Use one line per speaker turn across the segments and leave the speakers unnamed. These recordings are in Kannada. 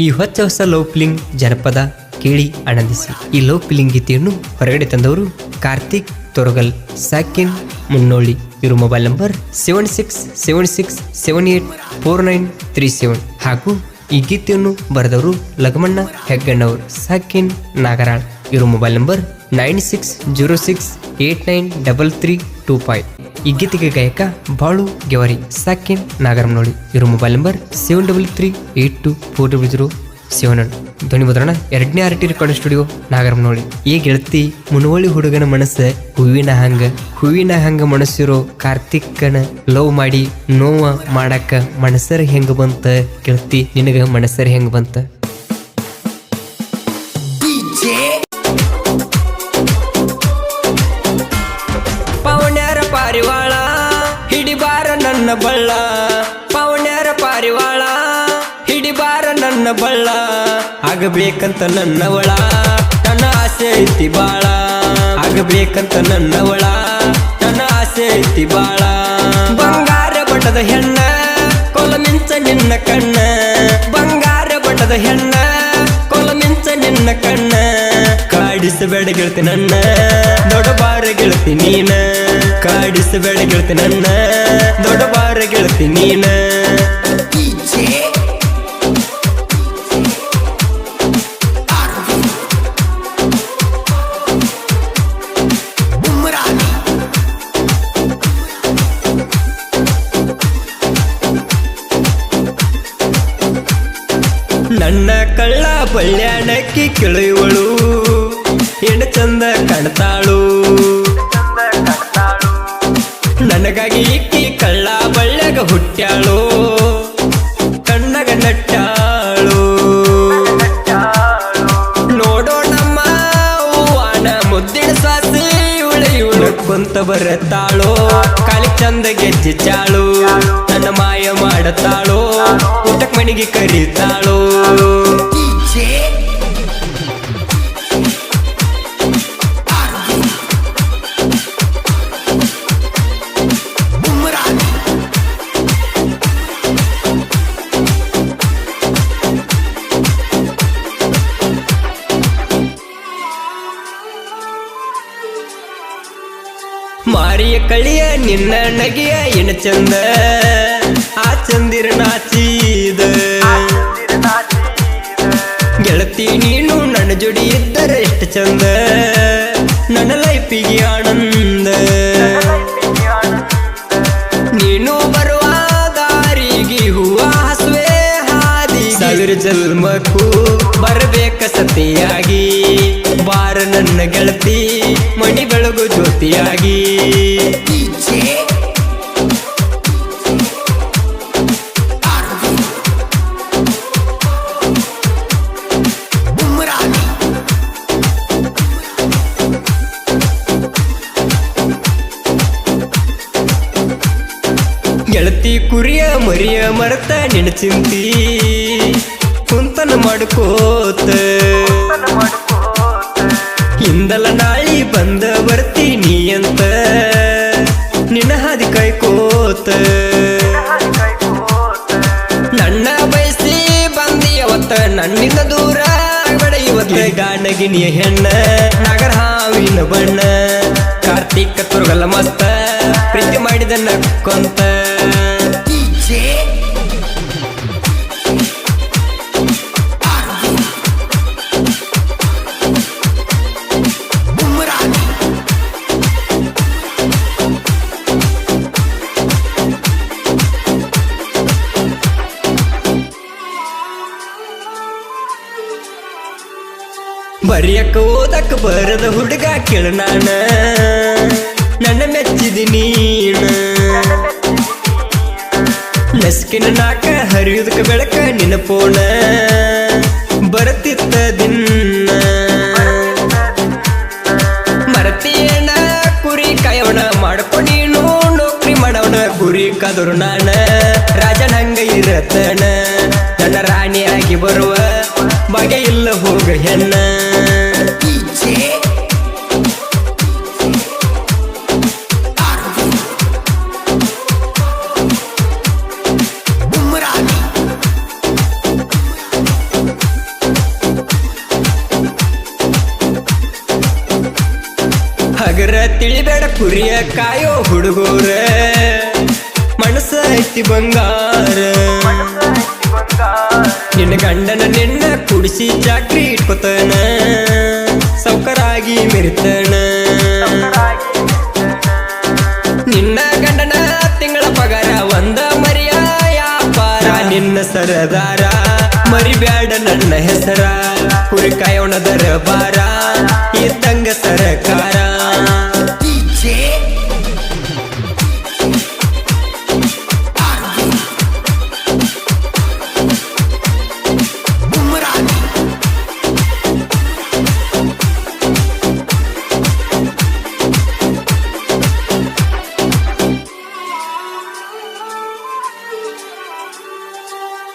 ಈ ಹೊಸ ಲವ್ ಫಿಲಿಂಗ್ ಜನಪದ ಕೇಳಿ ಆನಂದಿಸಿ. ಈ ಲವ್ ಫಿಲಿಂಗ್ ಗೀತೆಯನ್ನು ಹೊರಗಡೆ ತಂದವರು ಕಾರ್ತಿಕ್ ತೊರಗಲ್, ಸಾಕಿನ್ ಮುನ್ನೋಳಿ. ಇವರು ಮೊಬೈಲ್ ನಂಬರ್ 7676784937 ಹಾಗೂ ಈ ಗೀತೆಯನ್ನು ಬರೆದವರು ಲಗಮಣ್ಣ ಹೆಗ್ಗಣ್ಣವರು, ಸಾಕಿನ್ ನಾಗರಾಳ್. ಇವರು ಮೊಬೈಲ್ ನಂಬರ್ 9606893325. ಈ ಗೀತೆಗೆ ಗಾಯಕ ಬಾಳು ಗೆವರಿ, ಸಾಕಿನ್ ನಾಗರಮ್ನೋಳಿ. ಇವರು ಮೊಬೈಲ್ ನಂಬರ್ 7338240071. ಧ್ವನಿ ಮುದ್ರಣ 2ನೇ ಆರ್ಟಿ ರೆಕಾರ್ಡಿಂಗ್ ಸ್ಟುಡಿಯೋ, ನಾಗರಮ್ನೋಳಿ. ಈ ಗೆಳತಿ ಮುನವಳ್ಳಿ ಹುಡುಗನ ಮನಸ್ಸ ಹೂವಿನ ಹಂಗ ಮನಸ್ಸಿರೋ ಕಾರ್ತಿಕ್ನ ಲವ್ ಮಾಡಿ ನೋವ ಮಾಡಾಕ ಮನಸ್ಸರ ಹೆಂಗ ಬಂತ? ಗೆಳತಿ ನಿನಗ ಮನಸ್ಸರ ಹೆಂಗ ಬಂತ? ಪವನ್ಯಾರ ಪಾರಿವಾಳ ಹಿಡಿಬಾರ ನನ್ನ ಬಳ್ಳ, ಪವನ್ಯಾರ ಪಾರಿವಾಳ ಹಿಡಿಬಾರ ನನ್ನ ಬಳ್ಳ. ಆಗಬೇಕಂತ ನನ್ನವಳ, ನನ್ನ ಆಸೆ ಐತಿ ಬಾಳ. ಆಗಬೇಕಂತ ನನ್ನವಳ, ನನ್ನ ಆಸೆ ಐತಿ ಬಾಳ. ಬಂಗಾರ ಬಣ್ಣದ ಹೆಣ್ಣ ಕೊಲ ಮಿಂಚ ನಿನ್ನ ಕಣ್ಣ, ಬಂಗಾರ ಬಣ್ಣದ ಹೆಣ್ಣ ಕೊಲ ಮಿಂಚ ನಿನ್ನ ಕಣ್ಣ. ಕಾಡಿಸಬೇಡ ಗೆಳತಿ ನನ್ನ, ದೊಡ್ಡಬಾರ ಗೆಳತಿ ನೀನ. ಕಾಡಿಸಬೇಡ ಗೆಳತಿ ನನ್ನ, ದೊಡ್ಡಬಾರ ಗೆಳತಿ ನೀನ. ನನ್ನ ಕಳ್ಳ ಬಳ್ಳ್ಯಾನಕ್ಕಿ ಕೆಳೆಯುವಳು, ಹೆಣ್ಣು ಚಂದ ಕಾಣ್ತಾಳು. ನನಗಾಗಿ ಇಕ್ಕಿ ಕಳ್ಳ ಬಳ್ಳ್ಯಾಗ ಹುಟ್ಟ್ಯಾಳು, ಕಣ್ಣಗ ನಟ್ಟಾಳು. ನೋಡೋ ನಮ್ಮ ಹೂವಾನ ಮುದ್ದಿನ ಸಾಸಿ ಇವಳು ಕುಂತ ಬರತಾಳು. ಕಾಲಿ ಚಂದ ಗೆಜ್ಜೆ ಚಾಳು, ನನ್ನ ಮಾಯ ಮಾಡತಾಳು. ಊಟಕ್ ಮನೆಗೆ ಕರೀತಾಳು. ಮಾರಿಯ ಕಳಿಯ ನಿನ್ನ ನಗಿಯ ಎಣ ಚಂದ, ಆ ಚಂದಿರ ನಾಚಿದ. ಗೆಳತಿ ನೀನು ನನ್ನ ಜೋಡಿ ಇದ್ದರೆ ಎಷ್ಟು ಚಂದ, ನನ್ನ ಲೈಫಿಗೆ ಆನಂದ. ನೀನು ಬರುವ ದಾರಿಗೆ ಹೂವ ಹಸುವೆ ಹಾದಿ, ಸಾವಿರ ಜನ್ಮಕ್ಕೂ ಬರಬೇಕ ಸತಿಯಾಗಿ. ಬಾರ ನನ್ನ ಗೆಳತಿ ಮಣಿ ಬೆಳಗು ಜ್ಯೋತಿಯಾಗಿ. ಗೆಳತಿ ಕುರಿಯ ಮರಿಯ ಮರತ ನಿನ್ನ ಚಿಂತಿ ಕುಂತನ ಮಾಡ್ಕೋತ. ಹಿಂದಲ ನಾಳಿ ಬಂದ ಬರ್ತೀನಿ ಅಂತ ನಿನ್ನ ಹಾದಿ ಕಾಯ್ಕೋತ. ನನ್ನ ಬಯಸಿ ಬಂದಿಯವತ್ತ ನನ್ನಿಂದ ದೂರ ಬಡ ಇವತ್ತ. ಗಾಣಗಿನಿಯ ಹೆಣ್ಣ ನಗರ ಹಾವಿನ ಬಣ್ಣ, ಕಾರ್ತಿಕ ತುರುಗಲ್ಲ ಮಸ್ತ ಪ್ರೀತಿ ಮಾಡಿದ ನಕ್ಕೊಂತ. ಬರಿಯಕ್ಕ ಓದಕ್ಕ ಬರದ ಹುಡುಗ ಕೇಳ ನಾನ, ನನ್ನ ಮೆಚ್ಚಿದಿ ನೀನ. ನಸ್ಕಿನ ನಾಕ ಹರಿಯುದಕ್ಕ ಬೆಳಕ ನಿನ್ನ ಪೋಣ, ಬರತಿತ್ತ ದಿನ. ಮರತಿಯೇನ ಕುರಿ ಕಾಯವಣ ಮಾಡ್ಕೊ ನೀನು ನೌಕರಿ ಮಾಡವಣ. ಕುರಿ ಕದರು ನಾನ ರಾಜನ ಹಂಗ ಇರತನ, ನನ್ನ ರಾಣಿಯಾಗಿ ಬರುವ ಬಗೆ ಇಲ್ಲ ಹೋಗ ಹೆಣ್ಣ. ಹುಡುಗರ ತಿಳಿಬೇಡ ಕುರಿಯ ಕಾಯೋ ಹುಡುಗರ ಮನಸ್ಸ ಐತಿ ಬಂಗಾರ ನಿನ್ನ ಗಂಡನ ನಿನ್ನ ಕುಡಿಸಿ ಚಾಕ್ರಿ ಇಟ್ಕೊತನ ಸೌಕರಾಗಿ ಮೆರಿತನ ನಿನ್ನ ಗಂಡನ ತಿಂಗಳ ಪಗಾರ ಒಂದ ಮರಿಯ ವ್ಯಾಪಾರ ನಿನ್ನ ಸರದಾರ ಮರಿಬ್ಯಾಡ ನನ್ನ ಹೆಸರ ಕುರಿ ಕಾಯೋಣ ದರಬಾರ ಇದ್ದಂಗ ಸರಕಾರ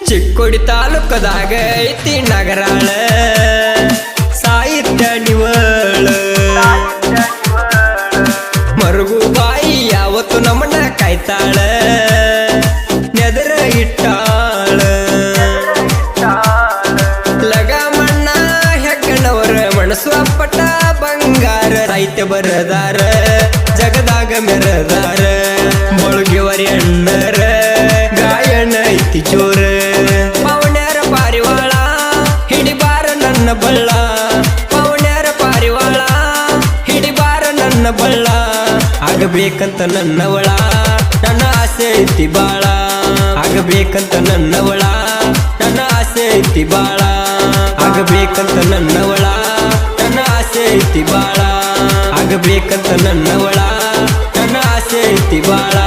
ಚಿಕ್ಕೋಡಿ ತಾಲೂಕದಾಗ ಐತಿ ನಗರಾಳ ಸಾಹಿತ್ಯ ನಿವಳ ಮರುಗು ಬಾಯಿ ಯಾವತ್ತು ನಮ್ಮನ್ನ ಕಾಯ್ತಾಳ ನೆದರ ಇಟ್ಟಾಳ ಲಗ ಮಣ್ಣ ಹೆಗ್ಗಣವರ ಮನಸ್ಸು ಅಪ್ಪಟ ಬಂಗಾರ ಸಾಹಿತ್ಯ ಬರದಾರ ಜಗದಾಗ ಮೆರದಾರ ಮೊಳಗಿವರಿ ಅಣ್ಣರ ಗಾಯನ ಐತಿ ಚೋರ ಪವನ್ಯಾರ ಪಾರಿವಾಳ ಹಿಡಿಬಾರ ನನ್ನ ಬಳ್ಳ ಪವನ್ಯಾರ ಪಾರಿವಾಳ ಹಿಡಿಬಾರ ನನ್ನ ಬಳ್ಳ ಆಗಬೇಕಂತ ನನ್ನವಳ ನನ್ನ ಆಸೆ ಐತಿ ಬಾಳ ಆಗಬೇಕಂತ ನನ್ನವಳ ನನ್ನ ಆಸೆ ಐತಿ ಬಾಳ ಆಗಬೇಕಂತ ನನ್ನವಳ ನನ್ನ ಆಸೆ ಐತಿ ಬಾಳ ಆಗಬೇಕಂತ ನನ್ನವಳ ನನ್ನ ಆಸೆ ಐತಿ ಬಾಳ